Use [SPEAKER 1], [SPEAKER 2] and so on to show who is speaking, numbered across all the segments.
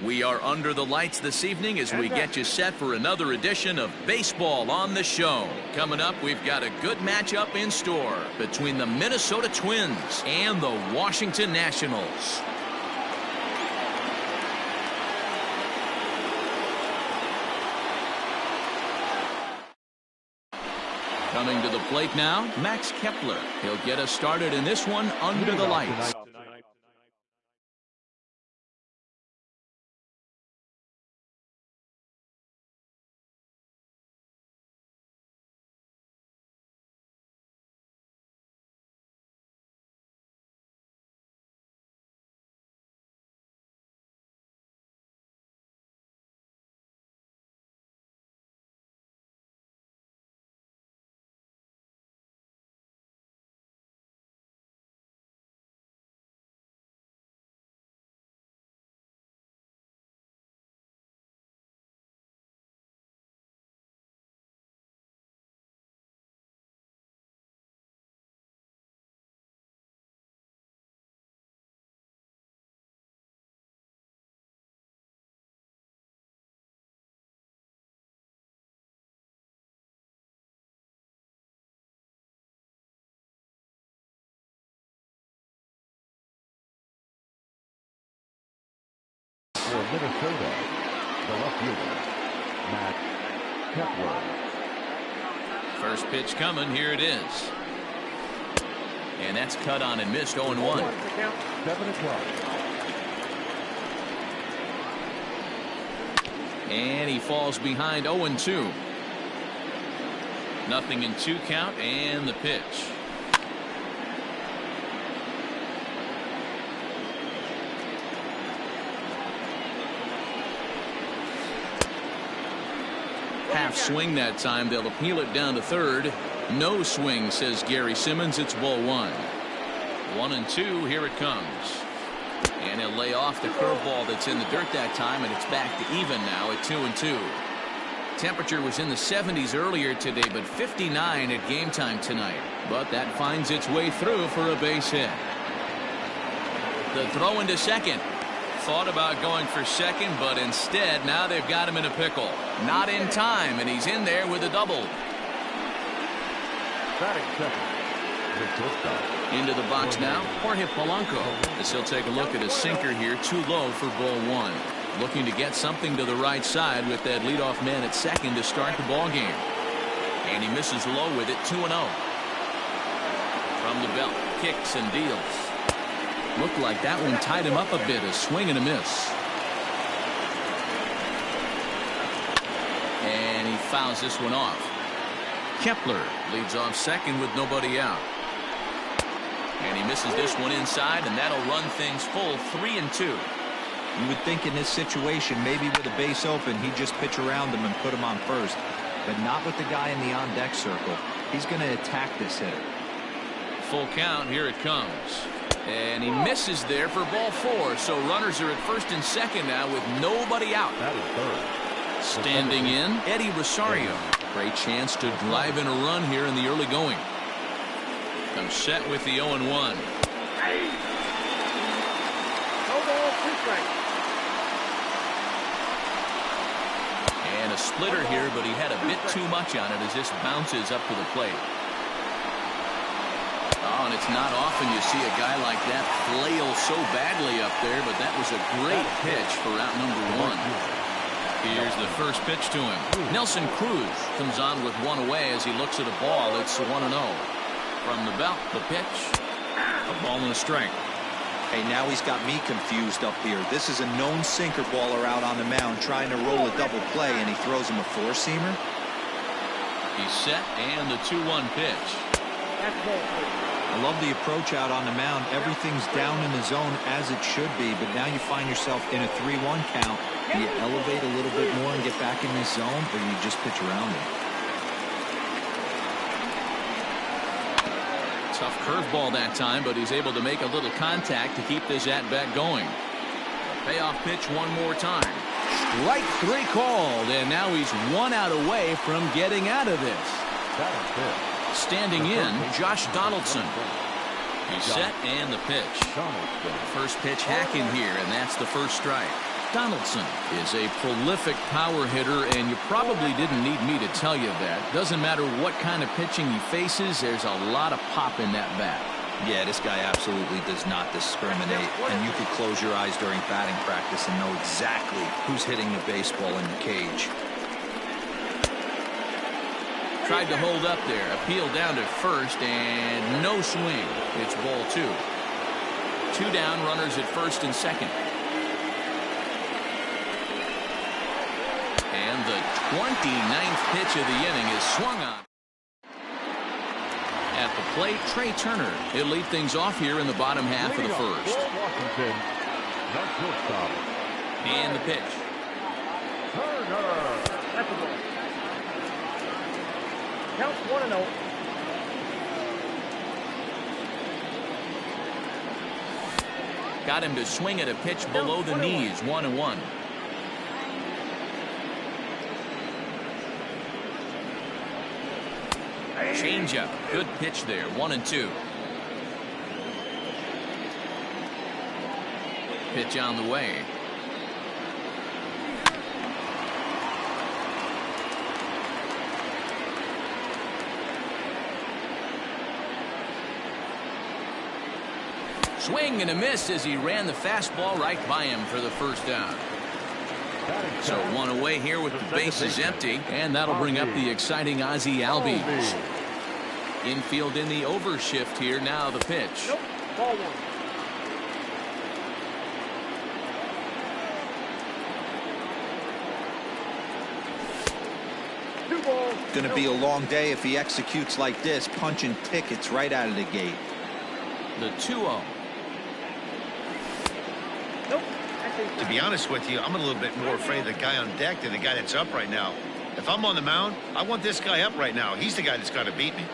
[SPEAKER 1] We are under the lights this evening as we get you set for another edition of Baseball on the Show. Coming up, we've got a good matchup in store between the Minnesota Twins and the Washington Nationals. Coming to the plate now, Max Kepler. He'll get us started in this one under the lights.
[SPEAKER 2] For Minnesota, the left fielder, Max Kepler.
[SPEAKER 1] First pitch coming, here it is. And that's cut on and missed, 0-1.
[SPEAKER 2] 7 o'clock.
[SPEAKER 1] And he falls behind 0-2. Nothing in 2 count, and the pitch. Half swing that time. They'll appeal it down to third. No swing, says Gary Simmons. It's ball 1. 1-2. Here it comes. And he'll lay off the curveball that's in the dirt that time, and it's back to even now at 2-2. Temperature was in the 70s earlier today, but 59 at game time tonight. But that finds its way through for a base hit. The throw into second. Thought about going for second, but instead now they've got him in a pickle. Not in time, and he's in there with a double.
[SPEAKER 2] Batting second.
[SPEAKER 1] Into the box now, Jorge Polanco, as he'll take a look at a sinker here, too low for ball 1. Looking to get something to the right side with that leadoff man at second to start the ball game. And he misses low with it, 2-0. From the belt, kicks and deals. Looked like that one tied him up a bit, a swing and a miss. And he fouls this one off. Kepler leads off second with nobody out. And he misses this one inside, and that'll run things full, 3-2.
[SPEAKER 3] You would think in this situation, maybe with a base open, he'd just pitch around him and put him on first. But not with the guy in the on-deck circle. He's going to attack this hitter.
[SPEAKER 1] Full count, here it comes. And he misses there for ball 4. So runners are at first and second now with nobody out.
[SPEAKER 2] That is third.
[SPEAKER 1] Standing in, Eddie Rosario. Great chance to drive in a run here in the early going. Comes set with the 0-1. And a splitter here, but he had a bit too much on it as this bounces up to the plate. Oh, and it's not often you see a guy like that flail so badly up there, but that was a great pitch for out number 1. Here's the first pitch to him. Nelson Cruz comes on with one away as he looks at a ball. It's 1-0. From the belt, the pitch. A ball and a strike.
[SPEAKER 3] Hey, now he's got me confused up here. This is a known sinker baller out on the mound trying to roll a double play, and he throws him a four-seamer.
[SPEAKER 1] He's set, and the 2-1 pitch.
[SPEAKER 3] I love the approach out on the mound. Everything's down in the zone as it should be, but now you find yourself in a 3-1 count. Do you elevate a little bit more and get back in this zone, or do you just pitch around it?
[SPEAKER 1] Tough curveball that time, but he's able to make a little contact to keep this at-bat going. Payoff pitch one more time. Strike 3 called, and now he's 1 out away from getting out of this. Standing in, Josh Donaldson. He's set, and the pitch. First pitch hacking here, and that's the first strike. Donaldson is a prolific power hitter, and you probably didn't need me to tell you that. Doesn't matter what kind of pitching he faces, there's a lot of pop in that bat.
[SPEAKER 3] Yeah, this guy absolutely does not discriminate, and you could close your eyes during batting practice and know exactly who's hitting the baseball in the cage.
[SPEAKER 1] Tried to hold up there, appeal down to first, and no swing. It's ball 2. 2 down, runners at first and second. And the 29th pitch of the inning is swung on. At the plate, Trey Turner. He'll lead things off here in the bottom half of the first.
[SPEAKER 2] Washington, the shortstop.
[SPEAKER 1] And the pitch.
[SPEAKER 2] Turner.
[SPEAKER 4] That's a ball. Count 1-0.
[SPEAKER 1] Got him to swing at a pitch below the knees. 1-1. Changeup. Good pitch there. 1-2. Pitch on the way. Swing and a miss as he ran the fastball right by him for the first down. So 1 away here with the bases empty, and that'll bring up the exciting Ozzie Albies. Infield in the overshift here. Now the pitch.
[SPEAKER 4] Nope. Ball 1.
[SPEAKER 3] Going to be a long day if he executes like this, punching tickets right out of the gate.
[SPEAKER 1] The 2-0.
[SPEAKER 4] Nope.
[SPEAKER 5] To be honest with you, I'm a little bit more afraid of the guy on deck than the guy that's up right now. If I'm on the mound, I want this guy up right now. He's the guy that's got to beat me.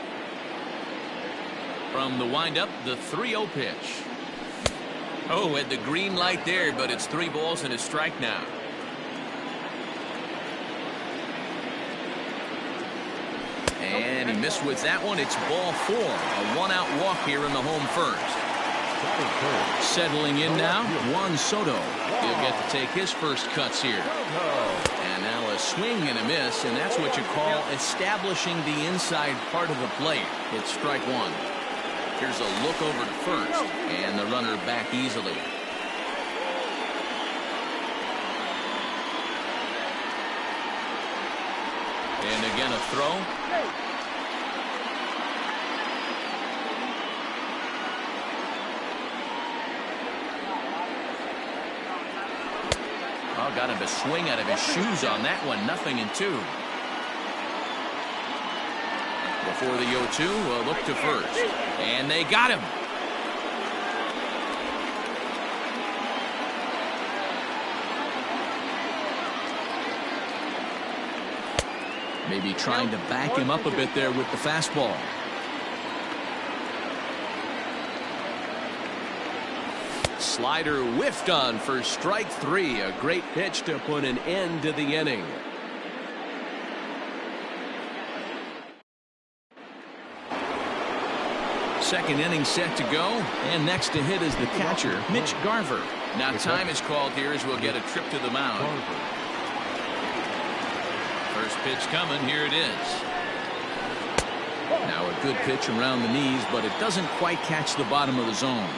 [SPEAKER 1] From the windup, the 3-0 pitch. Oh, at the green light there, but it's 3 balls and a strike now. And he missed with that one. It's ball 4. A 1-out walk here in the home first. Settling in now, Juan Soto. He'll get to take his first cuts here. And now a swing and a miss, and that's what you call establishing the inside part of the plate. It's strike 1. Here's a look over to first, and the runner back easily. And again a throw. Oh, got him to swing out of his shoes on that one. 0-2. Before the 0-2, a look to first. And they got him. Maybe trying to back him up a bit there with the fastball. Slider whiffed on for strike 3. A great pitch to put an end to the inning. Second inning set to go, and next to hit is the catcher, Mitch Garver. Now time is called here as we'll get a trip to the mound. First pitch coming. Here it is. Now a good pitch around the knees, but it doesn't quite catch the bottom of the zone.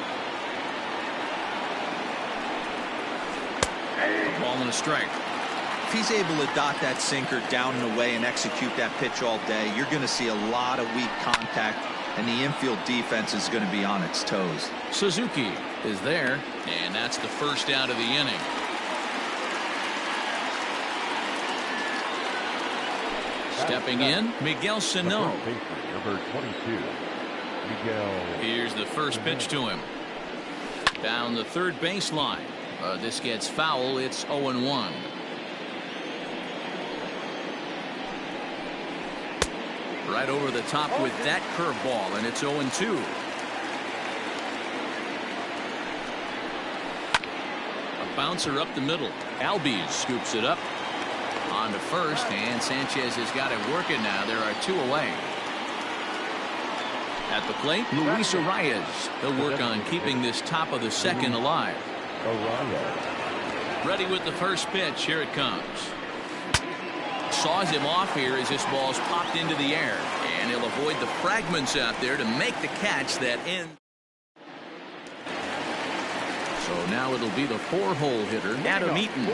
[SPEAKER 1] A ball and a strike.
[SPEAKER 3] If he's able to dot that sinker down and away and execute that pitch all day, you're going to see a lot of weak contact, and the infield defense is going to be on its toes.
[SPEAKER 1] Suzuki is there, and that's the first out of the inning. Stepping in, Miguel Sano.
[SPEAKER 2] Number 22, Miguel.
[SPEAKER 1] Here's the first pitch to him. Down the third baseline. This gets foul. It's 0-1. Right over the top with that curveball, and it's 0-2. A bouncer up the middle. Albies scoops it up. On to first, and Sanchez has got it working now. There are 2 away. At the plate, Luis Arias. He'll work on keeping this top of the second alive.
[SPEAKER 2] Arias.
[SPEAKER 1] Ready with the first pitch. Here it comes. Saws him off here as this ball's popped into the air. And he'll avoid the fragments out there to make the catch that ends. So now it'll be the 4-hole hitter, Adam Eaton.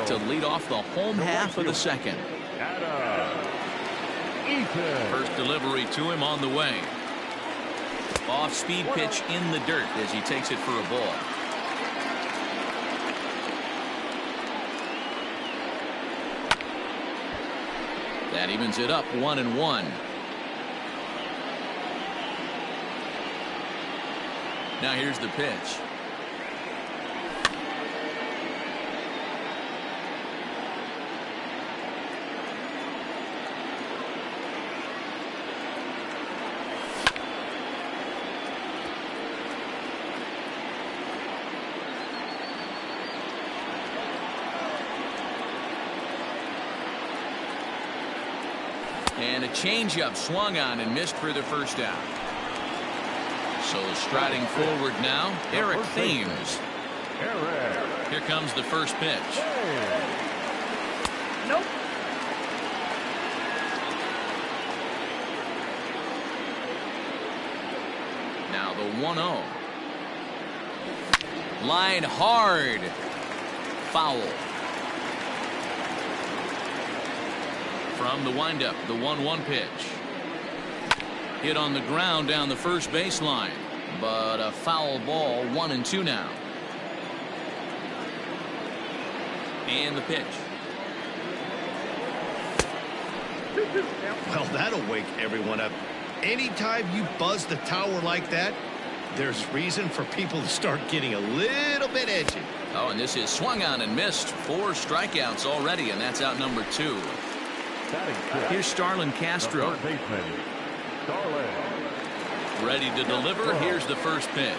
[SPEAKER 1] To lead off the home half of the second. First delivery to him on the way. Off-speed pitch in the dirt as he takes it for a ball. That evens it up 1-1. Now here's the pitch. And a changeup swung on and missed for the first out. So striding forward now, Eric Thames. Here comes the first pitch.
[SPEAKER 4] Nope.
[SPEAKER 1] Now the 1-0. Line hard. Foul. From the windup, the 1-1 pitch. Hit on the ground down the first baseline, but a foul ball. 1-2 now. And the pitch.
[SPEAKER 5] Well, that'll wake everyone up. Anytime you buzz the tower like that, there's reason for people to start getting a little bit edgy.
[SPEAKER 1] Oh, and this is swung on and missed. 4 strikeouts already, and that's out number 2. Here's Starlin Castro. Ready to deliver. Here's the first pitch.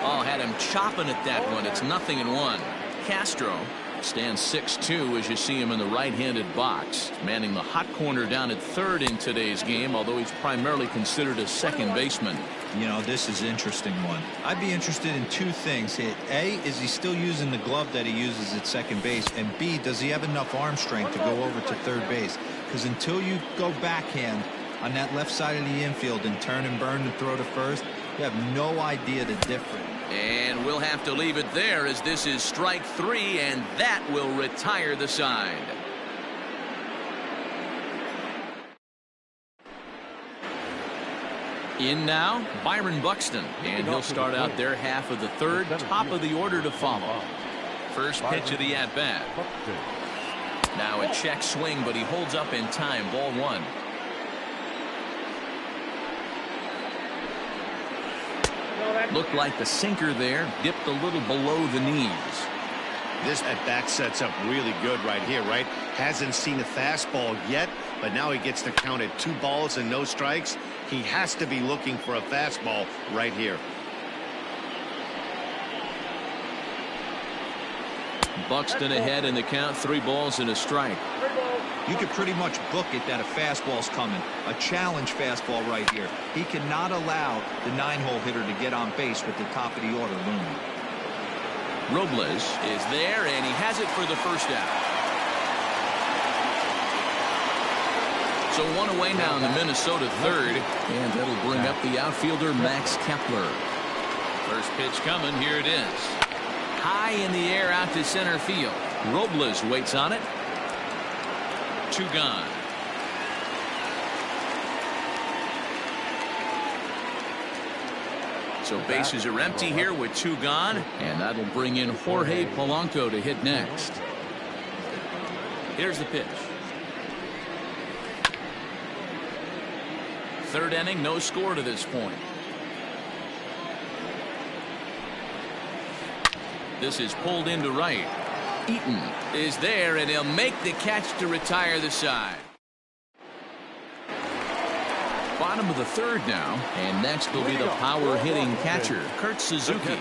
[SPEAKER 1] Oh, had him chopping at that one. It's 0-1. Castro stands 6'2" as you see him in the right-handed box, manning the hot corner down at third in today's game, although he's primarily considered a second baseman.
[SPEAKER 3] You know, this is an interesting one. I'd be interested in 2 things. A, is he still using the glove that he uses at second base? And B, does he have enough arm strength to go over to third base? Because until you go backhand on that left side of the infield and turn and burn and throw to first, you have no idea the difference.
[SPEAKER 1] And we'll have to leave it there as this is strike 3, and that will retire the side. In now, Byron Buxton, and he'll start out their half of the third, top of the order to follow. First pitch of the at-bat. Now a check swing, but he holds up in time. Ball 1. Looked like the sinker there, dipped a little below the knees.
[SPEAKER 5] This at-bat sets up really good right here, right? Hasn't seen a fastball yet, but now he gets to count at 2 balls and no strikes. He has to be looking for a fastball right here.
[SPEAKER 1] Buxton ahead in the count, 3 balls and a strike.
[SPEAKER 3] You could pretty much book it that a fastball's coming. A challenge fastball right here. He cannot allow the 9-hole hitter to get on base with the top of the order looming.
[SPEAKER 1] Robles is there, and he has it for the first out. So 1 away now in the Minnesota third, and that'll bring up the outfielder Max Kepler. First pitch coming. Here it is. High in the air out to center field. Robles waits on it. 2 gone. So bases are empty here with 2 gone, and that'll bring in Jorge Polanco to hit next. Here's the pitch. Third inning, no score to this point. This is pulled into right. Eaton is there, and he'll make the catch to retire the side. Bottom of the third now, and next will be the power hitting catcher, Kurt Suzuki.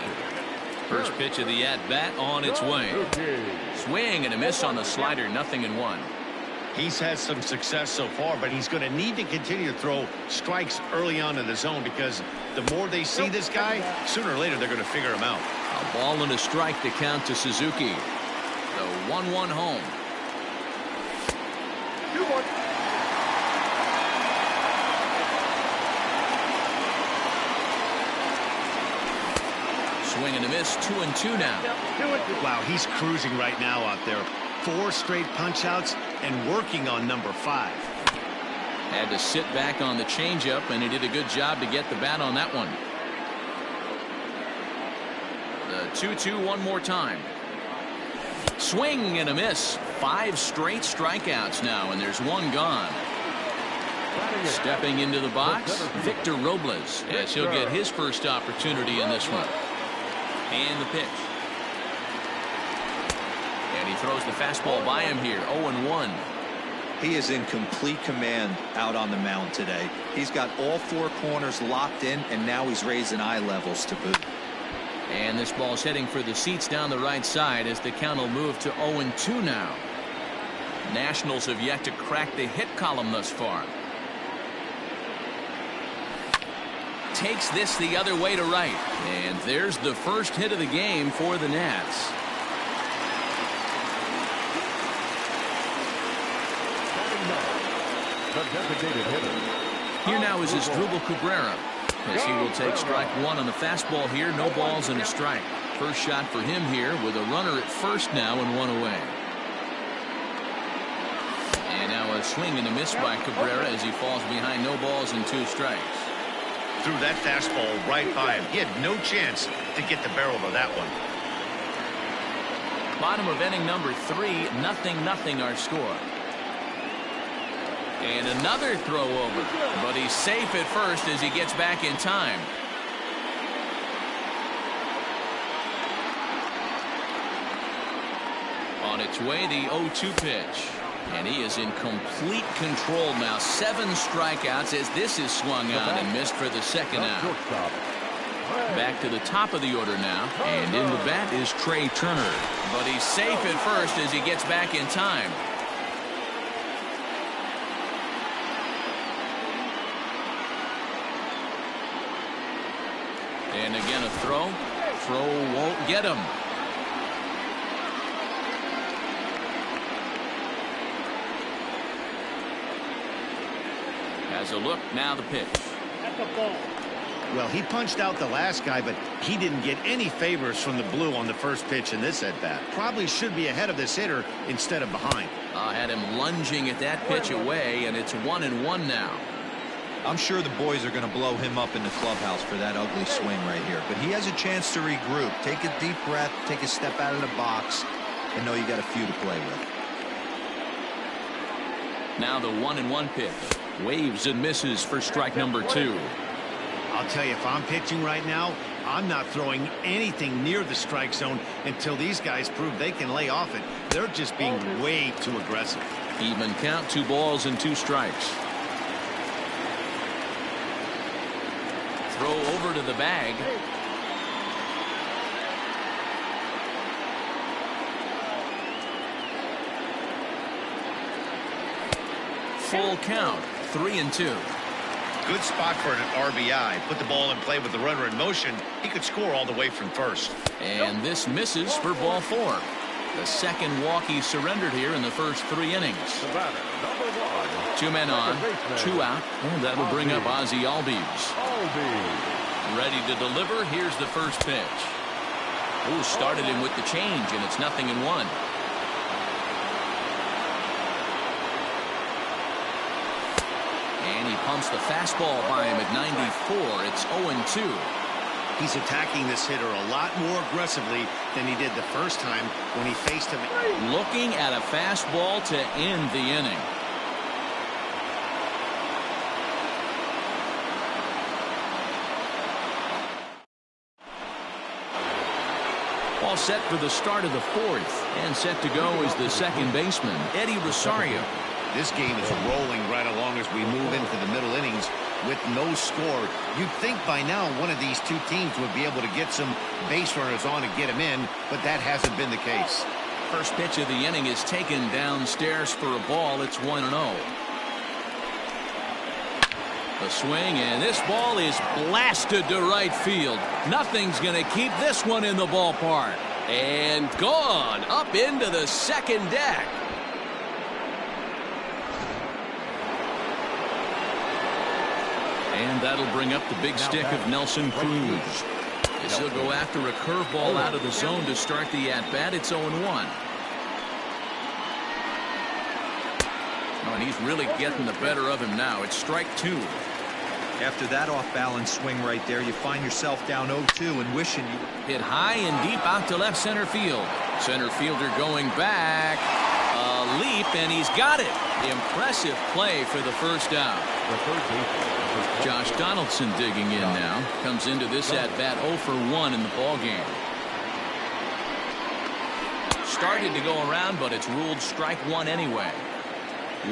[SPEAKER 1] First pitch of the at-bat on its way. Swing and a miss on the slider, 0-1.
[SPEAKER 5] He's had some success so far, but he's going to need to continue to throw strikes early on in the zone because the more they see this guy, sooner or later they're going to figure him out.
[SPEAKER 1] A ball and a strike to count to Suzuki. The 1-1 home.
[SPEAKER 4] 2-1.
[SPEAKER 1] Swing and a miss. 2-2 now.
[SPEAKER 4] 2-2.
[SPEAKER 5] Wow, he's cruising right now out there. 4 straight punch-outs and working on number 5.
[SPEAKER 1] Had to sit back on the changeup, and he did a good job to get the bat on that one. The 2-2 one more time. Swing and a miss. 5 straight strikeouts now, and there's 1 gone. Stepping into the box, Victor Robles, as he'll get his first opportunity in this one. And the pitch. And he throws the fastball by him here. 0-1.
[SPEAKER 3] He is in complete command out on the mound today. He's got all 4 corners locked in, and now he's raising eye levels to boot.
[SPEAKER 1] And this ball's heading for the seats down the right side as the count will move to 0-2 now. Nationals have yet to crack the hit column thus far. Takes this the other way to right. And there's the first hit of the game for the Nats.
[SPEAKER 2] The designated hitter.
[SPEAKER 1] Here now is Asdrubal Cabrera, as he will take strike 1 on the fastball here. No balls and a strike. First shot for him here with a runner at first now and 1 away. And now a swing and a miss by Cabrera as he falls behind no balls and 2 strikes.
[SPEAKER 5] Threw that fastball right by him. He had no chance to get the barrel of that one.
[SPEAKER 1] Bottom of inning number 3, 0-0 our score. And another throw over, but he's safe at first as he gets back in time. On its way, the 0-2 pitch. And he is in complete control now. 7 strikeouts as this is swung on and missed for the second out. Back to the top of the order now. And in the bat is Trey Turner. But he's safe at first as he gets back in time. And again a throw. Throw won't get him. Has a look, now the pitch.
[SPEAKER 4] That's a ball.
[SPEAKER 5] Well, he punched out the last guy, but he didn't get any favors from the blue on the first pitch in this at-bat. Probably should be ahead of this hitter instead of behind.
[SPEAKER 1] Had him lunging at that pitch away, and it's 1-1 now.
[SPEAKER 3] I'm sure the boys are going to blow him up in the clubhouse for that ugly swing right here. But he has a chance to regroup. Take a deep breath, take a step out of the box, and know you got a few to play with.
[SPEAKER 1] Now the 1-1 pitch. Waves and misses for strike number 2.
[SPEAKER 5] I'll tell you, if I'm pitching right now, I'm not throwing anything near the strike zone until these guys prove they can lay off it. They're just being way too aggressive.
[SPEAKER 1] Even count, 2 balls and 2 strikes. Throw over to the bag. Full count, 3-2.
[SPEAKER 5] Good spot for an RBI. Put the ball in play with the runner in motion. He could score all the way from first.
[SPEAKER 1] And this misses for ball 4. The second walk he surrendered here in the first 3 innings. 2 men on, 2 out, and that'll bring up Ozzie Albies. Ready to deliver. Here's the first pitch. Ooh, started him with the change, and it's 0-1. And he pumps the fastball by him at 94. It's 0-2.
[SPEAKER 5] He's attacking this hitter a lot more aggressively than he did the first time when he faced him.
[SPEAKER 1] Looking at a fastball to end the inning. All set for the start of the 4th, and set to go is the second baseman, Eddie Rosario.
[SPEAKER 5] This game is rolling right along as we move into the middle innings with no score. You'd think by now one of these 2 teams would be able to get some base runners on and get them in, but that hasn't been the case.
[SPEAKER 1] First pitch of the inning is taken downstairs for a ball. It's 1-0. A swing, and this ball is blasted to right field. Nothing's going to keep this one in the ballpark. And gone up into the second deck. And that'll bring up the big stick of Nelson Cruz. As he'll go after a curveball out of the zone to start the at-bat. It's 0-1. Oh, and he's really getting the better of him now. It's strike 2.
[SPEAKER 3] After that off-balance swing right there, you find yourself down 0-2 and wishing you
[SPEAKER 1] hit high and deep out to left center field. Center fielder going back. A leap, and he's got it. Impressive play for the first out. Josh Donaldson digging in now. Comes into this at-bat 0 for 1 in the ballgame. Started to go around, but it's ruled strike 1 anyway.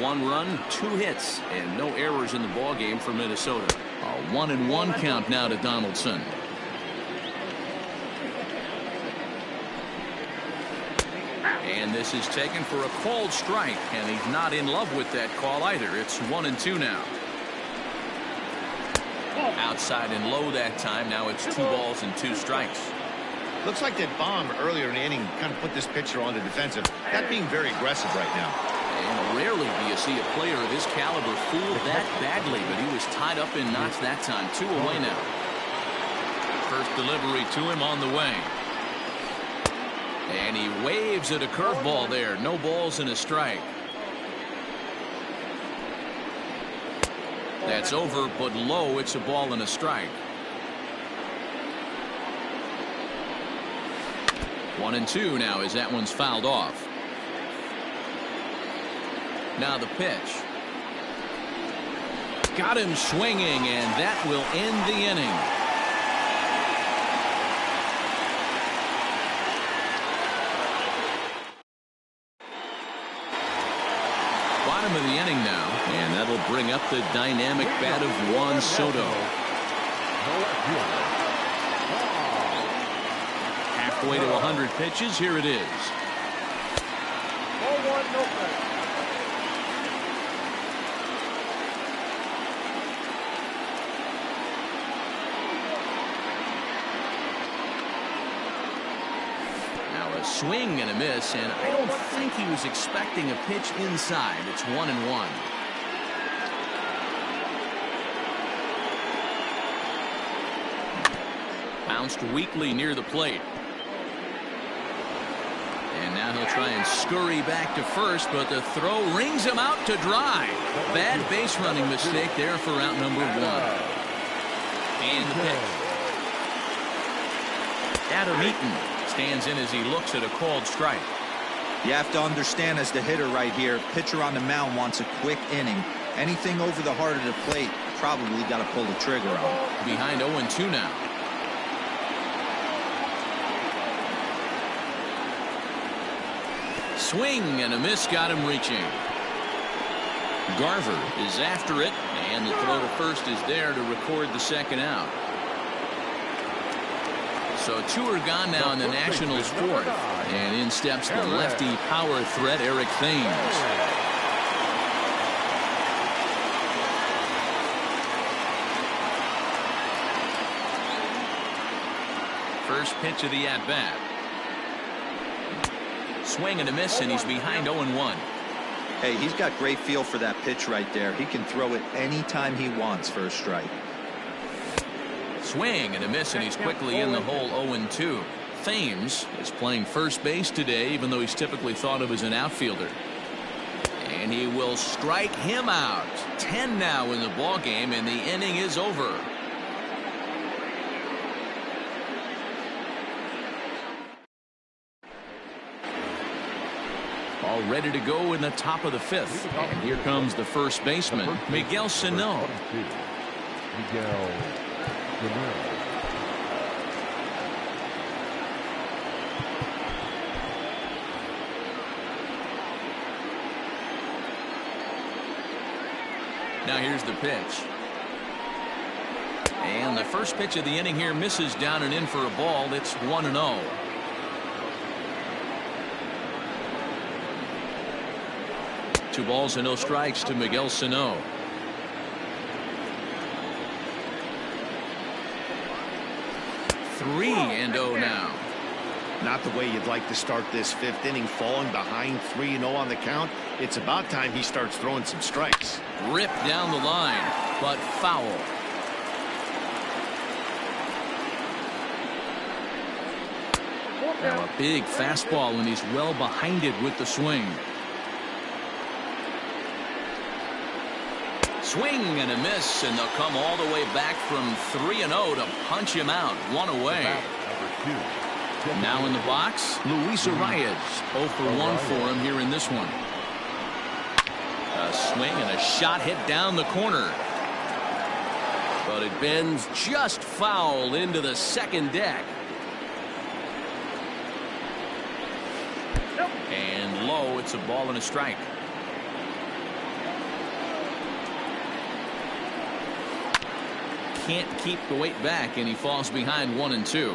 [SPEAKER 1] 1 run, 2 hits, and no errors in the ballgame for Minnesota. A 1-1 count now to Donaldson. And this is taken for a called strike, and he's not in love with that call either. It's 1-2 now. Outside and low that time. Now it's 2 balls and 2 strikes.
[SPEAKER 5] Looks like that bomb earlier in the inning kind of put this pitcher on the defensive. That being very aggressive right now.
[SPEAKER 1] And rarely do you see a player of his caliber fooled that badly, but he was tied up in knots that time. 2 away now. First delivery to him on the way. And he waves at a curveball there. No balls and a strike. That's over, but low. It's a ball and a strike. 1-2 now as that one's fouled off. Now the pitch. Got him swinging, and that will end the inning. Bottom of the inning now, and that'll bring up the dynamic bat of Juan Soto. Halfway to 100 pitches. Here it is.
[SPEAKER 4] 0-1, no play.
[SPEAKER 1] Swing and a miss, and I don't think he was expecting a pitch inside. It's 1-1. Bounced weakly near the plate. And now he'll try and scurry back to first, but the throw rings him out to dry. Bad base running mistake there for out number 1. And the pitch. Adam Eaton stands in as he looks at a called strike.
[SPEAKER 3] You have to understand, as the hitter right here, pitcher on the mound wants a quick inning. Anything over the heart of the plate, probably got to pull the trigger on.
[SPEAKER 1] Behind 0-2 now. Swing and a miss, got him reaching. Garver is after it, and the throw to first is there to record the second out. So 2 are gone now in the Nationals' 4th. And in steps the lefty power threat, Eric Thames. First pitch of the at-bat. Swing and a miss, and he's behind 0-1.
[SPEAKER 3] Hey, he's got great feel for that pitch right there. He can throw it anytime he wants for a strike.
[SPEAKER 1] Swing and a miss, and he's quickly in the hole. 0-2. Thames is playing first base today, even though he's typically thought of as an outfielder. And he will strike him out. 10 now in the ball game, and the inning is over. All ready to go in the top of the 5th. And here comes the first baseman, Miguel Sano.
[SPEAKER 2] Miguel Sano.
[SPEAKER 1] Now here's the pitch. And the first pitch of the inning here misses down and in for a ball. It's 1-0. 2 balls and no strikes to Miguel Sano. Three and 0 now.
[SPEAKER 5] Not the way you'd like to start this 5th inning, falling behind 3-0 on the count. It's about time he starts throwing some strikes.
[SPEAKER 1] Ripped down the line, but foul. Now a big fastball, and he's well behind it with the swing. Swing and a miss, and they'll come all the way back from 3-0 to punch him out. 1 away. Now in the box, Luis Arias. 0 for 1 for him here in this one. A swing and a shot hit down the corner. But it bends just foul into the second deck. And low, it's a ball and a strike. Can't keep the weight back, and he falls behind 1-2.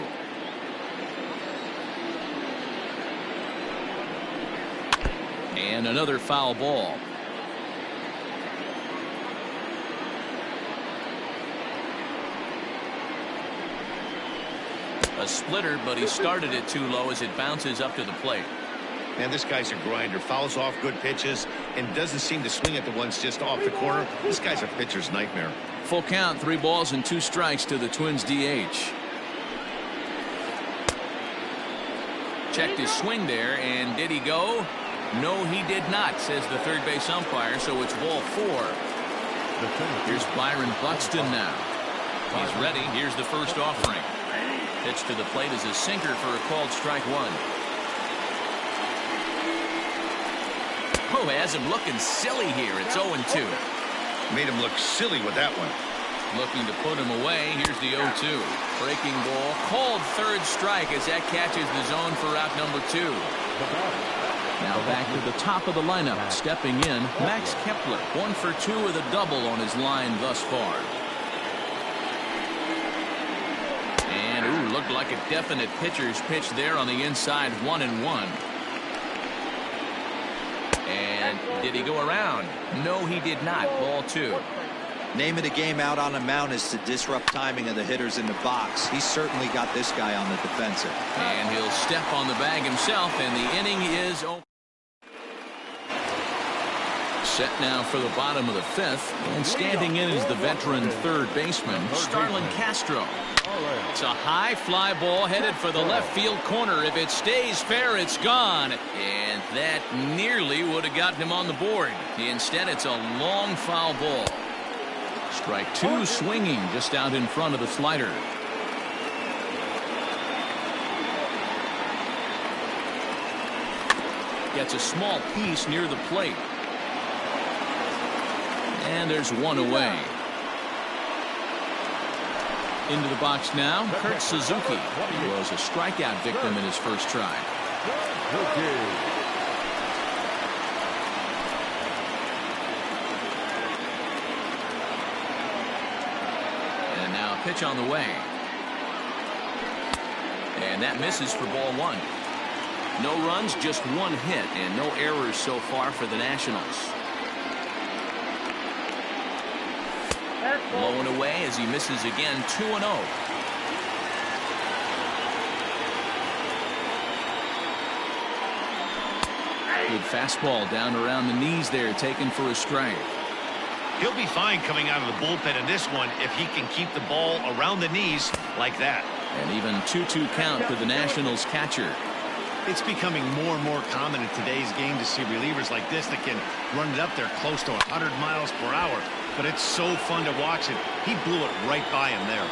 [SPEAKER 1] And another foul ball. A splitter, but he started it too low as it bounces up to the plate.
[SPEAKER 5] Man, this guy's a grinder. Fouls off good pitches and doesn't seem to swing at the ones just off the corner. This guy's a pitcher's nightmare.
[SPEAKER 1] Full count, 3 balls and 2 strikes to the Twins DH. Checked his swing there, and did he go? No, he did not, says the third base umpire, so it's ball 4. Here's Byron Buxton now. He's ready. Here's the first offering. Pitch to the plate is a sinker for a called strike 1. Oh, has him looking silly here. It's 0-2.
[SPEAKER 5] Made him look silly with that one.
[SPEAKER 1] Looking to put him away. Here's the 0-2. Breaking ball. Called third strike as that catches the zone for out number 2. Now back to the top of the lineup. Stepping in, Max Kepler. 1 for 2 with a double on his line thus far. And, ooh, looked like a definite pitcher's pitch there on the inside. 1-1. And did he go around? No, he did not. Ball 2.
[SPEAKER 3] Name of the game out on the mound is to disrupt timing of the hitters in the box. He's certainly got this guy on the defensive.
[SPEAKER 1] And he'll step on the bag himself, and the inning is over. Set now for the bottom of the 5th, and standing in is the veteran third baseman, Starlin Castro. It's a high fly ball headed for the left field corner. If it stays fair, it's gone. And that nearly would have gotten him on the board. Instead, it's a long foul ball. Strike 2 swinging just out in front of the slider. Gets a small piece near the plate. And there's 1 away. Into the box now, Kurt Suzuki. He was a strikeout victim in his first try. And now a pitch on the way. And that misses for ball 1. No runs, just 1 hit, and no errors so far for the Nationals. Low and away as he misses again. 2-0. Good fastball down around the knees there, taken for a strike.
[SPEAKER 5] He'll be fine coming out of the bullpen in this one if he can keep the ball around the knees like that.
[SPEAKER 1] And even 2-2 count to the Nationals catcher.
[SPEAKER 5] It's becoming more and more common in today's game to see relievers like this that can run it up there close to 100 miles per hour. But it's so fun to watch it. He blew it right by him there.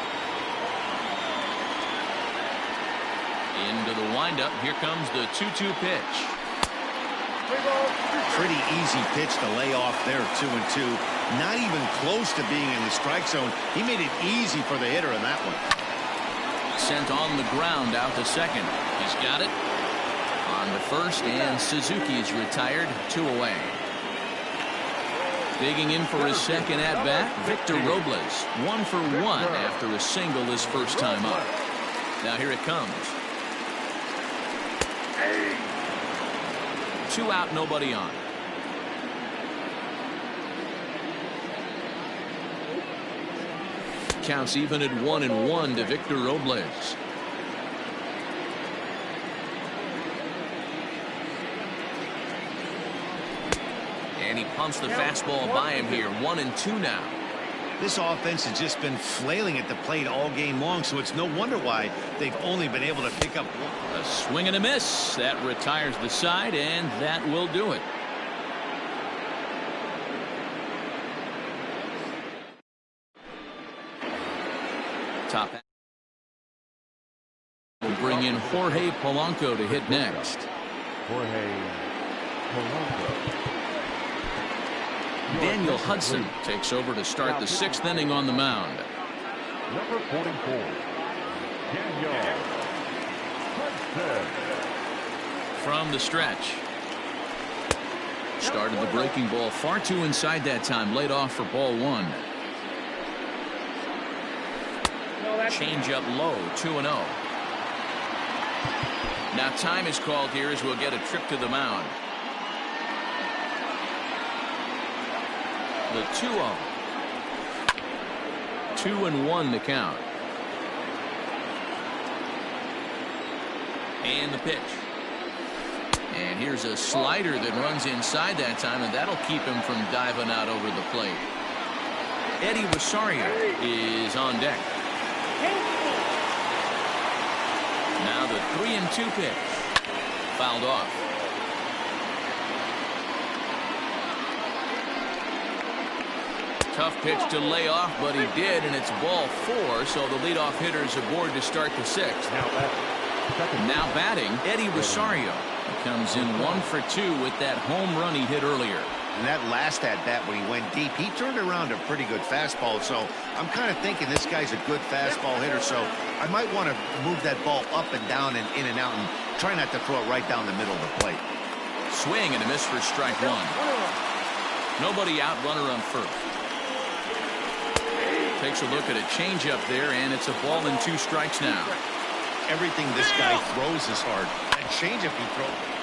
[SPEAKER 1] Into the windup. Here comes the 2-2 pitch.
[SPEAKER 5] Pretty easy pitch to lay off there. 2-2. Not even close to being in the strike zone. He made it easy for the hitter in that one.
[SPEAKER 1] Sent on the ground out to second. He's got it. On to first, and Suzuki's retired. 2 away. Digging in for his second at-bat, Victor Robles. 1 for 1 after a single his first time up. Now here it comes. 2 out, nobody on. counts even at 1-1 to Victor Robles. And he pumps the fastball by him here. 1-2 now.
[SPEAKER 5] This offense has just been flailing at the plate all game long, so it's no wonder why they've only been able to pick up one.
[SPEAKER 1] A swing and a miss. That retires the side, and that will do it. Top will bring in Jorge Polanco to hit next.
[SPEAKER 2] Jorge Polanco.
[SPEAKER 1] Daniel Hudson takes over to start the 6th inning on the mound.
[SPEAKER 2] Number 44, Daniel Hudson.
[SPEAKER 1] From the stretch. Started the breaking ball far too inside that time. Laid off for ball 1. Change up low. 2-0. Now time is called here as we'll get a trip to the mound. The 2-0. 2-1 to count. And the pitch. And here's a slider that runs inside that time, and that'll keep him from diving out over the plate. Eddie Rosario is on deck. Now the 3-2 pitch. Fouled off. Tough pitch to lay off, but he did, and it's ball 4, so the leadoff hitter is aboard to start the 6th. Now batting, Eddie Rosario. He comes in 1 for 2 with that home run he hit earlier.
[SPEAKER 5] And that last at-bat when he went deep, he turned around a pretty good fastball, so I'm kind of thinking this guy's a good fastball hitter, so I might want to move that ball up and down and in and out and try not to throw it right down the middle of the plate.
[SPEAKER 1] Swing and a miss for strike 1. Nobody out, runner on first. Takes a look at a changeup there, and it's a ball and 2 strikes now.
[SPEAKER 5] Everything this guy throws is hard. That changeup he throws.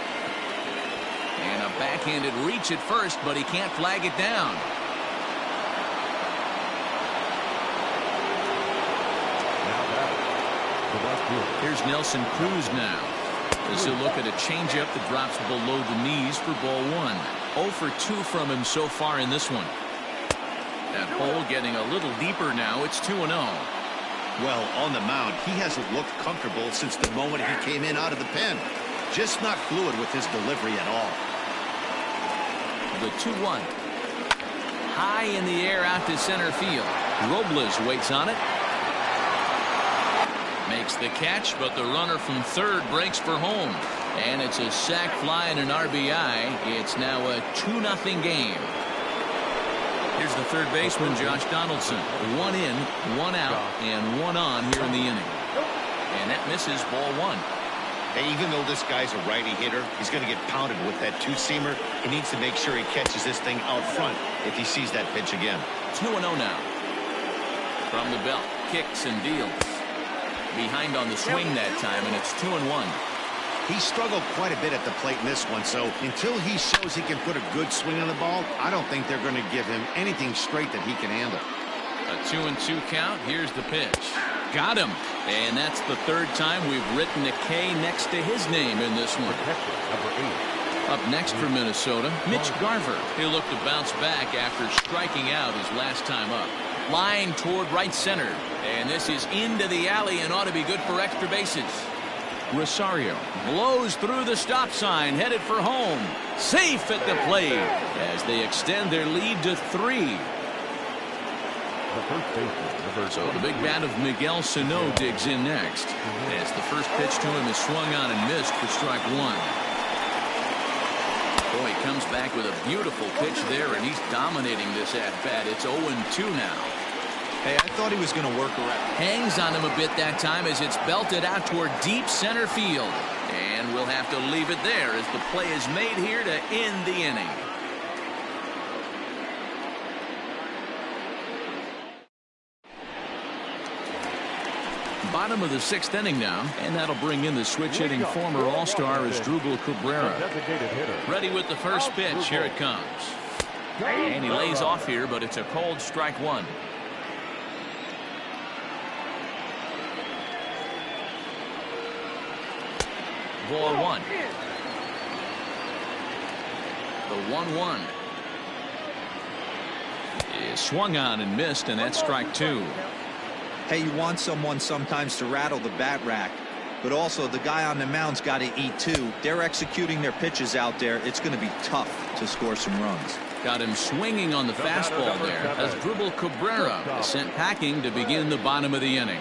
[SPEAKER 1] And a backhanded reach at first, but he can't flag it down. Here's Nelson Cruz now. As he'll look at a changeup that drops below the knees for ball 1. 0 for 2 from him so far in this one. That hole getting a little deeper now. It's 2-0.
[SPEAKER 5] Well, on the mound, he hasn't looked comfortable since the moment he came in out of the pen. Just not fluid with his delivery at all.
[SPEAKER 1] The 2-1. High in the air out to center field. Robles waits on it. Makes the catch, but the runner from third breaks for home. And it's a sac fly and an RBI. It's now a 2-0 game. Here's the third baseman, Josh Donaldson. 1 in, 1 out, and 1 on here in the inning. And that misses ball 1.
[SPEAKER 5] Hey, even though this guy's a righty hitter, he's going to get pounded with that 2-seamer. He needs to make sure he catches this thing out front if he sees that pitch again.
[SPEAKER 1] 2-0 now. From the belt, kicks and deals. Behind on the swing that time, and it's 2-1.
[SPEAKER 5] He struggled quite a bit at the plate in this one, so until he shows he can put a good swing on the ball, I don't think they're going to give him anything straight that he can handle.
[SPEAKER 1] A 2-2 count. Here's the pitch. Got him. And that's the 3rd time we've written a K next to his name in this one. Up next for Minnesota, Mitch Garver. He'll look to bounce back after striking out his last time up. Line toward right center. And this is into the alley and ought to be good for extra bases. Rosario blows through the stop sign, headed for home. Safe at the plate as they extend their lead to 3. So the big bat of Miguel Sano digs in next. As the first pitch to him is swung on and missed for strike 1. Boy, he comes back with a beautiful pitch there, and he's dominating this at-bat. It's 0-2 now.
[SPEAKER 3] Hey, I thought he was going to work around.
[SPEAKER 1] Hangs on him a bit that time as it's belted out toward deep center field. And we'll have to leave it there as the play is made here to end the inning. Bottom of the 6th inning now, and that'll bring in the switch-hitting former All-Star Asdrubal Cabrera. Ready with the first pitch. Here it comes. And he lays off here, but it's a cold strike 1. ball one. The 1-1 is swung on and missed, and that's strike two.
[SPEAKER 3] Hey, you want someone sometimes to rattle the bat rack, but also the guy on the mound's got to eat too. They're executing their pitches out there. It's going to be tough to score some runs.
[SPEAKER 1] Got him swinging on the fastball there as Dribble Cabrera is sent packing to begin the bottom of the inning.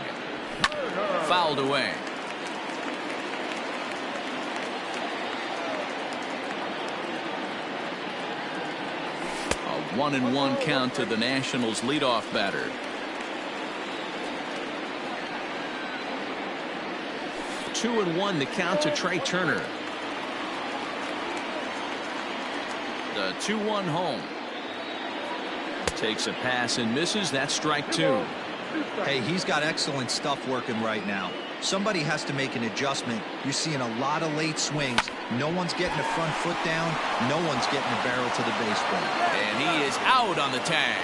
[SPEAKER 1] Fouled away. A 1-1 count to the Nationals leadoff batter. Two and one the count to Trey Turner. The 2-1 home. Takes a pass and misses. That's strike two.
[SPEAKER 3] Hey, he's got excellent stuff working right now. Somebody has to make an adjustment. You're seeing a lot of late swings. No one's getting the front foot down. No one's getting the barrel to the baseball.
[SPEAKER 1] And he is out on the tag.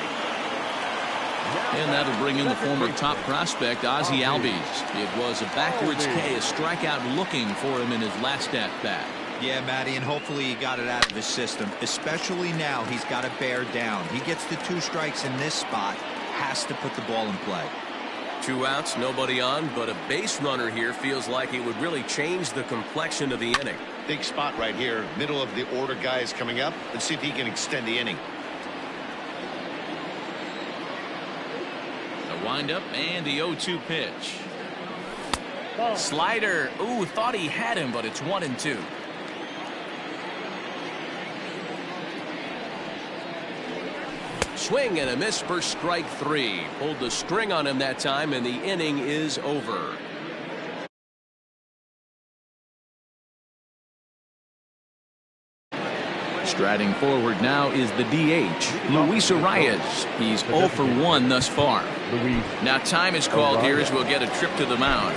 [SPEAKER 1] And that'll bring in the former top prospect, Ozzie Albies. It was a backwards K, a strikeout looking for him in his last at-bat.
[SPEAKER 3] Yeah, Matty, and hopefully he got it out of his system. Especially now, he's got to bear down. He gets the 2 strikes in this spot, has to put the ball in play.
[SPEAKER 6] 2 outs, nobody on, but a base runner here feels like it would really change the complexion of the inning.
[SPEAKER 5] Big spot right here. Middle of the order guy is coming up. Let's see if he can extend the inning.
[SPEAKER 1] The windup and the 0-2 pitch. Slider. Ooh, thought he had him, but it's 1-2.
[SPEAKER 6] Swing and a miss for strike 3. Pulled the string on him that time, and the inning is over.
[SPEAKER 1] Striding forward now is the DH, Luis Arias. He's 0 for 1 thus far. Now time is called here as we'll get a trip to the mound.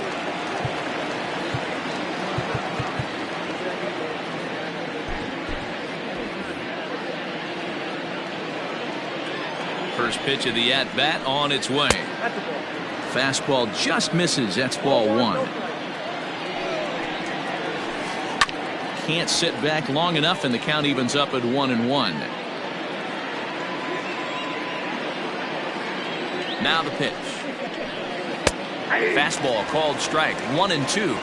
[SPEAKER 1] First pitch of the at-bat on its way. Fastball just misses. That's ball 1. Can't sit back long enough, and the count evens up at 1-1. Now the pitch. Fastball called strike. 1-2.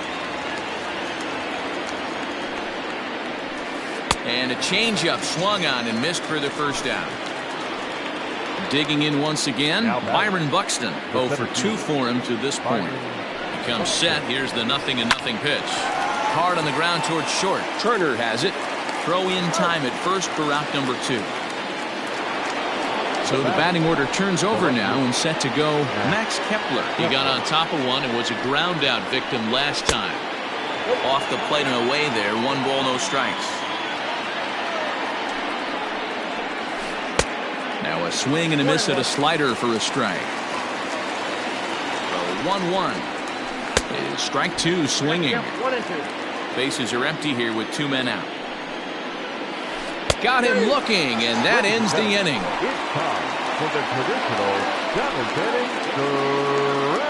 [SPEAKER 1] And a changeup swung on and missed for the first out. Digging in once again, Byron Buxton. 0 for 2 for him to this point. He comes set. Here's the 0-0 pitch. Hard on the ground towards short. Turner has it. Throw in time at first for out number 2. So the batting order turns over now and set to go Max Kepler. He got on top of one and was a ground out victim last time. Off the plate and away there. 1 ball, no strikes. Now a swing and a miss at a slider for a strike. So 1-1 is strike 2 swinging.
[SPEAKER 4] 1-2.
[SPEAKER 1] Bases are empty here with 2 men out. Got him looking, and that ends the inning.
[SPEAKER 2] It's time for the traditional 7th inning stretch.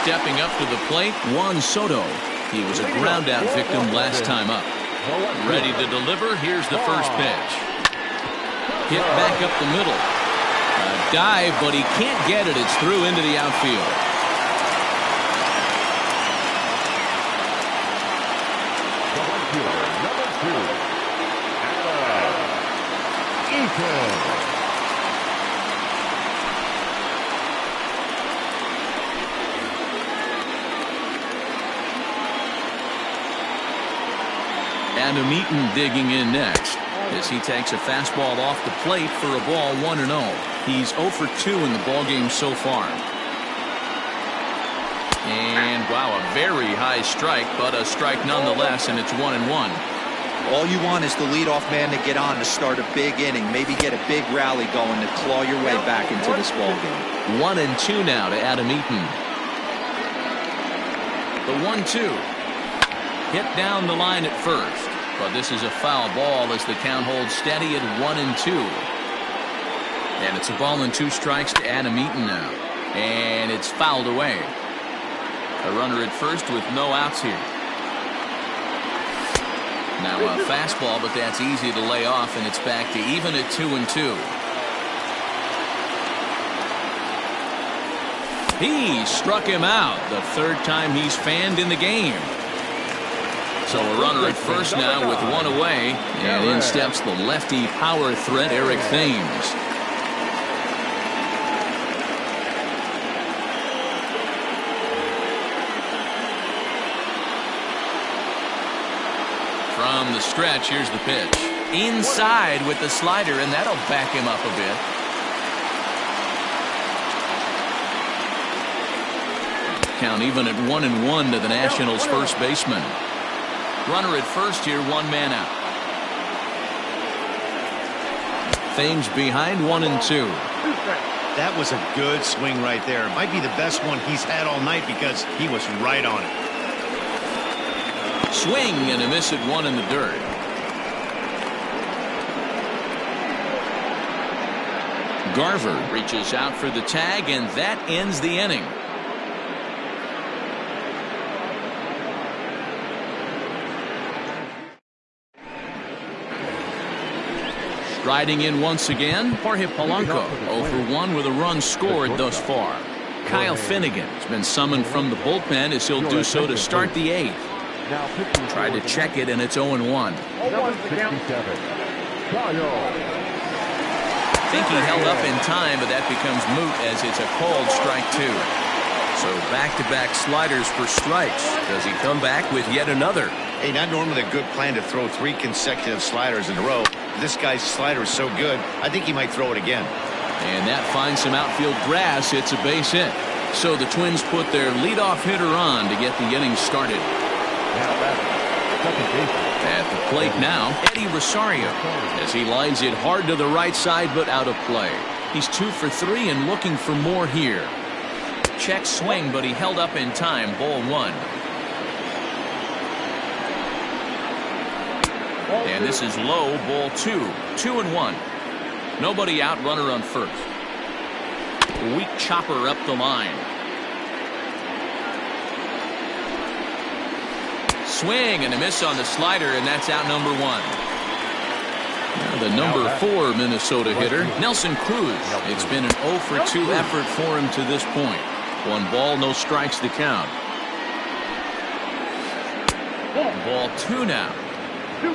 [SPEAKER 1] Stepping up to the plate, Juan Soto. He was a ground out victim last time up. Ready to deliver. Here's the first pitch. Hit back up the middle. A dive, but he can't get it. It's through into the outfield.
[SPEAKER 2] The right fielder, number 2, Adam Eaton.
[SPEAKER 1] Adam Eaton digging in next as he takes a fastball off the plate for a ball 1-0. He's 0 for 2 in the ballgame so far. And wow, a very high strike, but a strike nonetheless, and it's 1-1.
[SPEAKER 3] All you want is the leadoff man to get on to start a big inning, maybe get a big rally going to claw your way back into this ballgame.
[SPEAKER 1] 1-2 now to Adam Eaton. The 1-2. Hit down the line at first, but this is a foul ball as the count holds steady at 1-2. And it's a ball and 2 strikes to Adam Eaton now, and it's fouled away. A runner at first with no outs here. Now a fastball, but that's easy to lay off, and it's back to even at 2-2. He struck him out, the third time he's fanned in the game. So a runner at first now with one away, and in steps the lefty power threat, Eric Thames. From the stretch, here's the pitch. Inside with the slider, and that'll back him up a bit. Count even at 1-1 to the Nationals' first baseman. Runner at first here, one man out. Thames behind 1-2.
[SPEAKER 5] That was a good swing right there. It might be the best one he's had all night because he was right on it.
[SPEAKER 1] Swing and a miss at one in the dirt. Garver reaches out for the tag, and that ends the inning. Striding in once again, Jorge Polanco, 0 for 1 with a run scored thus far. Kyle Finnegan has been summoned from the bullpen as he'll do so to start the 8th. Tried to check it, and it's 0-1.
[SPEAKER 2] Number 67, Kyle.
[SPEAKER 1] Think he held up in time, but that becomes moot as it's a called strike 2.
[SPEAKER 6] So back-to-back sliders for strikes. Does he come back with yet another?
[SPEAKER 5] Hey, not normally a good plan to throw 3 consecutive sliders in a row. This guy's slider is so good, I think he might throw it again.
[SPEAKER 1] And that finds some outfield grass. It's a base hit. So the Twins put their leadoff hitter on to get the inning started. At the plate now, Eddie Rosario, as he lines it hard to the right side but out of play. He's 2 for 3 and looking for more here. Check swing, but he held up in time. Ball 1. And this is low. Ball 2. 2-1. Nobody out. Runner on first. Weak chopper up the line. Swing and a miss on the slider, and that's out number 1. Now the number 4 Minnesota hitter, Nelson Cruz. It's been an 0 for 2 effort for him to this point. 1 ball, no strikes to count. Ball 2 now.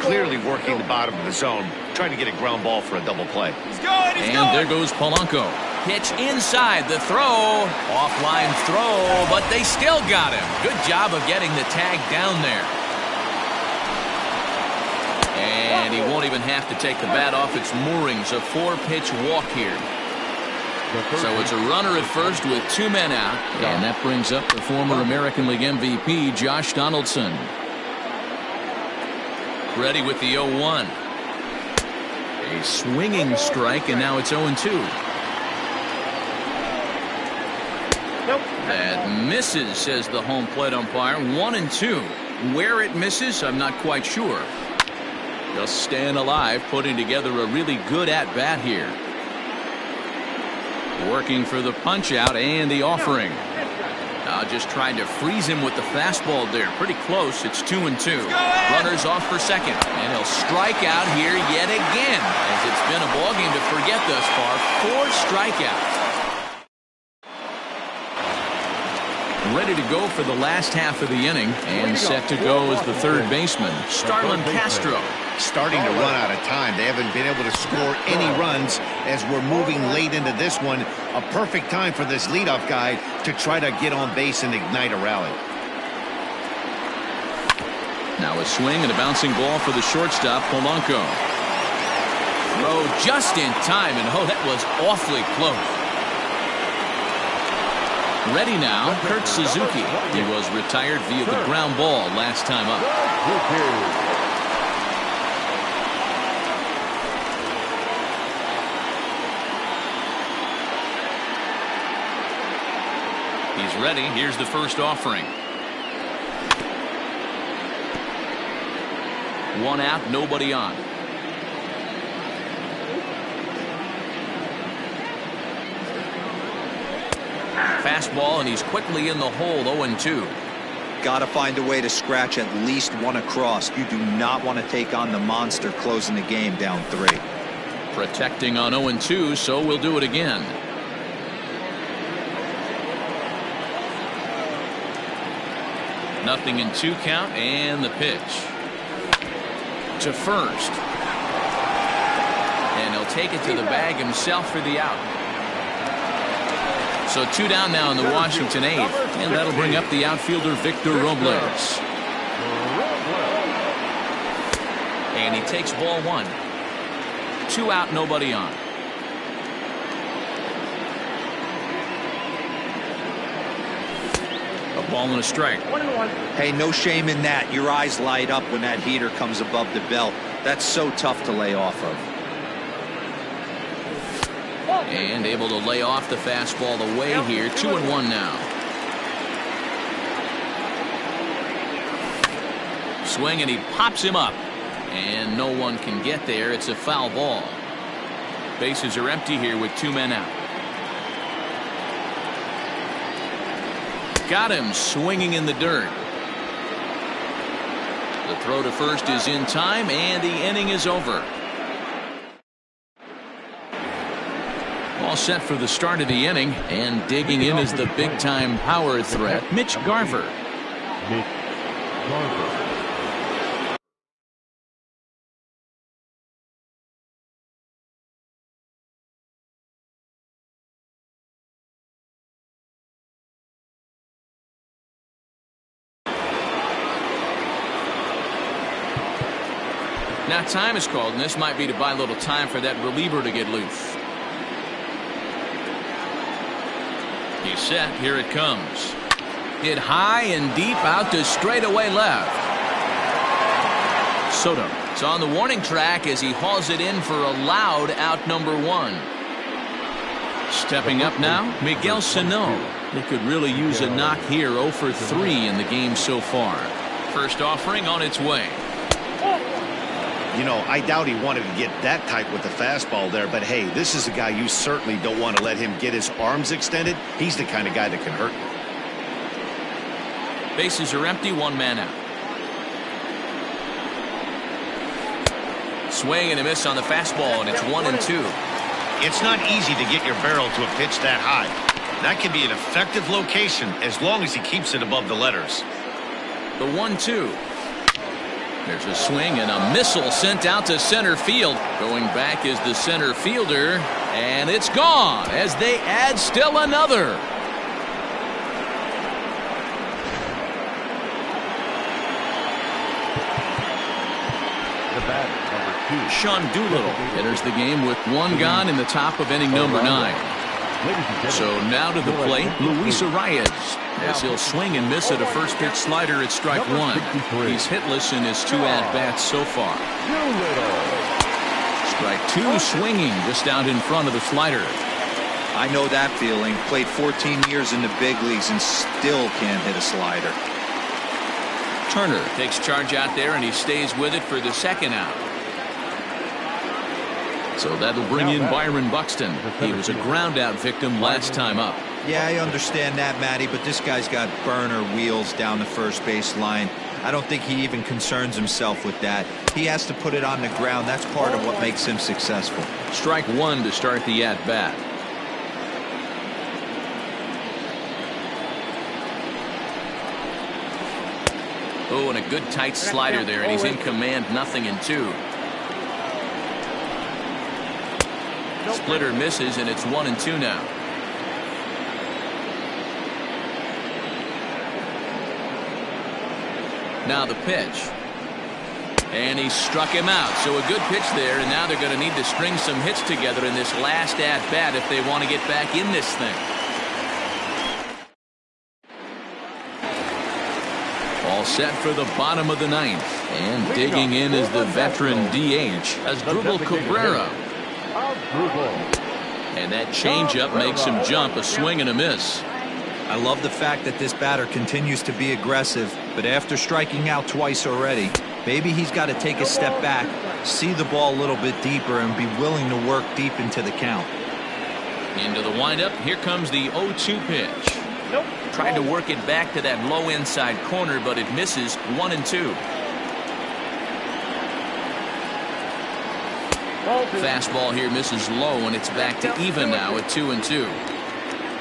[SPEAKER 5] Clearly working the bottom of the zone, trying to get a ground ball for a double play.
[SPEAKER 1] And there goes Polanco. Pitch inside, the throw. Offline throw, but they still got him. Good job of getting the tag down there. And he won't even have to take the bat off its moorings. A 4-pitch walk here. So it's a runner at first with 2 men out. And that brings up the former American League MVP, Josh Donaldson. Ready with the 0-1. A swinging strike, and now it's 0-2. That misses, says the home plate umpire. 1-2. Where it misses, I'm not quite sure. Just staying alive, putting together a really good at-bat here. Working for the punch-out and the offering. Just trying to freeze him with the fastball there. Pretty close. It's 2-2. Runners off for second. And he'll strike out here yet again, as it's been a ballgame to forget thus far. 4 strikeouts. Ready to go for the last half of the inning, and set to go as the third baseman, Starlin Castro.
[SPEAKER 5] Starting to run out of time. They haven't been able to score any runs as we're moving late into this one. A perfect time for this leadoff guy to try to get on base and ignite a rally.
[SPEAKER 1] Now a swing and a bouncing ball for the shortstop, Polanco. Throw just in time, and oh, that was awfully close. Ready now, Kurt Suzuki. He was retired via the ground ball last time up. He's ready. Here's the first offering. 1 out, nobody on. fastball, and he's quickly in the hole, 0-2.
[SPEAKER 3] Got to find a way to scratch at least one across. You do not want to take on the monster closing the game down 3.
[SPEAKER 1] Protecting on 0-2, so we'll do it again. Nothing in 2 count, and the pitch to first. And he'll take it to the bag himself for the out. So 2 down now in the Washington 8th, and that'll bring up the outfielder Victor Robles. And he takes ball 1. 2 out, nobody on. A ball and a strike.
[SPEAKER 4] 1-1.
[SPEAKER 3] Hey, no shame in that. Your eyes light up when that heater comes above the belt. That's so tough to lay off of.
[SPEAKER 1] And able to lay off the fastball away here. 2-1 now. Swing, and he pops him up. And no one can get there. It's a foul ball. Bases are empty here with 2 men out. Got him swinging in the dirt. The throw to first is in time, and the inning is over. All set for the start of the inning, and digging in is the big-time power threat, Mitch Garver.
[SPEAKER 2] Mitch Garver.
[SPEAKER 1] Now time is called, and this might be to buy a little time for that reliever to get loose. He's set. Here it comes. Hit high and deep out to straightaway left. Soto is on the warning track as he hauls it in for a loud out number 1. Stepping up now, Miguel Sano. They could really use a knock here. 0 for 3 in the game so far. First offering on its way.
[SPEAKER 5] You know, I doubt he wanted to get that tight with the fastball there, but hey, this is a guy you certainly don't want to let him get his arms extended. He's the kind of guy that can hurt you.
[SPEAKER 1] Bases are empty, 1 man out. Swing and a miss on the fastball, and it's 1-2.
[SPEAKER 5] It's not easy to get your barrel to a pitch that high. That can be an effective location as long as he keeps it above the letters.
[SPEAKER 1] The 1-2. There's a swing and a missile sent out to center field. Going back is the center fielder, and it's gone as they add still another.
[SPEAKER 2] The bat, number 2.
[SPEAKER 1] Sean Doolittle enters the game with 1 gone in the top of inning number 9. So now to the plate, Luis Arias, as he'll swing and miss at a first pitch slider at strike 1. He's hitless in his 2 at-bats so far. Strike 2, swinging just out in front of the slider.
[SPEAKER 3] I know that feeling. Played 14 years in the big leagues and still can't hit a slider.
[SPEAKER 1] Turner takes charge out there, and he stays with it for the 2nd out. So that'll bring in Byron Buxton. He was a ground out victim last time up.
[SPEAKER 3] Yeah, I understand that, Matty, but this guy's got burner wheels down the first base line. I don't think he even concerns himself with that. He has to put it on the ground. That's part of what makes him successful.
[SPEAKER 1] Strike 1 to start the at-bat. Oh, and a good tight slider there, and he's in command, 0-2. Splitter misses, and it's 1-2 now. Now the pitch. And he struck him out. So a good pitch there, and now they're going to need to string some hits together in this last at-bat if they want to get back in this thing. All set for the bottom of the 9th. And digging in is the veteran DH, Asdrubal Cabrera. And that changeup makes him jump, a swing and a miss.
[SPEAKER 3] I love the fact that this batter continues to be aggressive, but after striking out twice already, maybe he's got to take a step back, see the ball a little bit deeper, and be willing to work deep into the count.
[SPEAKER 1] Into the windup. Here comes the 0-2 pitch.
[SPEAKER 4] Nope.
[SPEAKER 1] Tried to work it back to that low inside corner, but it misses. 1-2. Fastball here misses low, and it's back to even now at 2-2.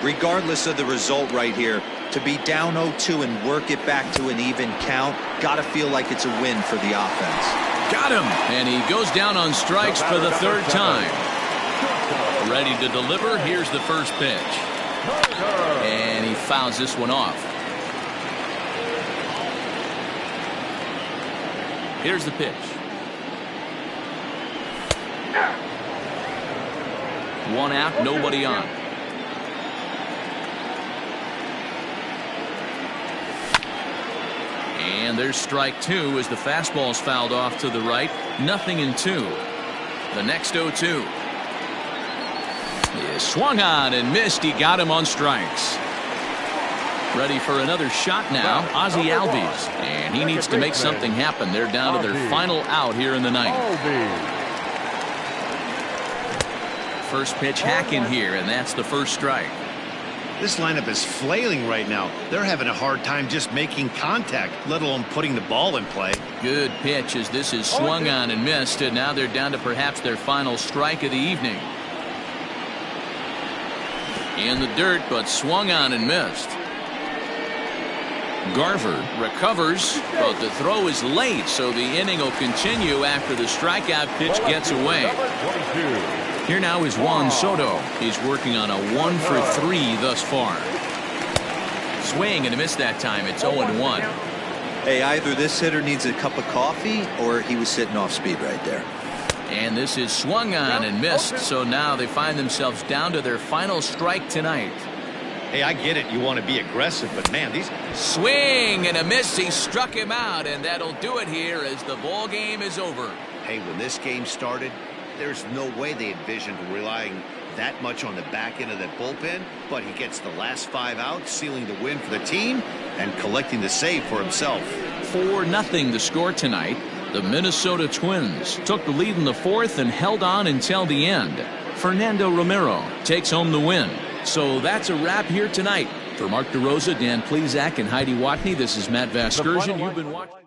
[SPEAKER 3] Regardless of the result right here, to be down 0-2 and work it back to an even count, gotta feel like it's a win for the offense.
[SPEAKER 1] Got him, and he goes down on strikes for the third time. Ready to deliver. Here's the first pitch, and he fouls this one off. Here's the pitch. One out, nobody on. And there's strike two as the fastball's fouled off to the right. 0-2. The next 0-2. He swung on and missed. He got him on strikes. Ready for another shot now. Ozzie Albies. And he needs to make something happen. They're down to their final out here in the ninth. First pitch hack in here, and that's the first strike.
[SPEAKER 5] This lineup is flailing right now. They're having a hard time just making contact, let alone putting the ball in play.
[SPEAKER 1] Good pitch as this is swung on and missed, and now they're down to perhaps their final strike of the evening. In the dirt, but swung on and missed. Garver recovers, but the throw is late, so the inning will continue after the strikeout pitch gets away. Here now is Juan Soto. He's working on a 1-for-3 thus far. Swing and a miss that time. It's 0-1.
[SPEAKER 3] Hey, either this hitter needs a cup of coffee or he was sitting off speed right there.
[SPEAKER 1] And this is swung on and missed, so now they find themselves down to their final strike tonight.
[SPEAKER 5] Hey, I get it. You want to be aggressive, but man, these...
[SPEAKER 1] Swing and a miss. He struck him out, and that'll do it here as the ball game is over.
[SPEAKER 5] Hey, when this game started, there's no way they envisioned relying that much on the back end of that bullpen, but he gets the last 5 outs, sealing the win for the team and collecting the save for himself.
[SPEAKER 1] 4-0 the score tonight. The Minnesota Twins took the lead in the fourth and held on until the end. Fernando Romero takes home the win. So that's a wrap here tonight. For Mark DeRosa, Dan Plesac, and Heidi Watney, this is Matt Vasgersian. You've been watching.